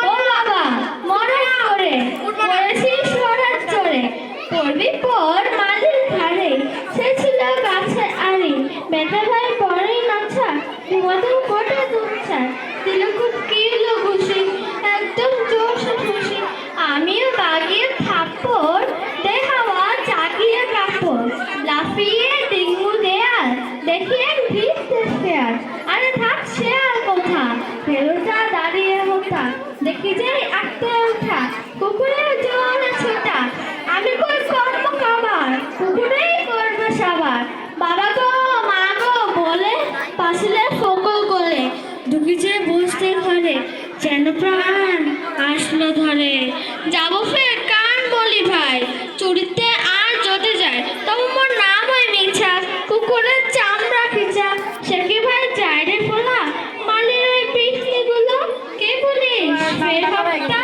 ও বাবা মরার করে পড়েছিস মরার চড়ে পড়বি পর মালির ঘাড়ে সে ছিল গাছের আড়ি বেটা ভাই পরেই নাছা মধুর কোটে দুচ্ছা তিলকুট কিলো ঘুষি একদম জোশে খুশি আমিও বাগিয়ে থাপ্পড় দে হাওয়া চাকিয়ে কাপড় লাফিয়ে ডিঙ্গু দেয়াল দেখি এক ভিড়তে শেয়াল আরে থাক শেয়াল কোথা ফেরোটা দাঁড়িয়ে হোতা দেখি যে আটতে ওঠা কুকুরের জোরে ছোটা আমি কই কর্ম খাবার কুকুরেই করবে সবার বাবা গো মা গো বলে পাশলে ফকল গলে ঢুকি যে বসতে ঘরে যেন প্রাণ আসলো ধরে যাবো ফের কান বলি ভাই চুরিতে আর যদি যায় তবু মোর নাম হয় মিছা কুকুরের চামড়া খিচা সে কি ভাই যায় রে ফোলা মালির ওই পিঠনি গুলো কে বলিস ফের বাবাটা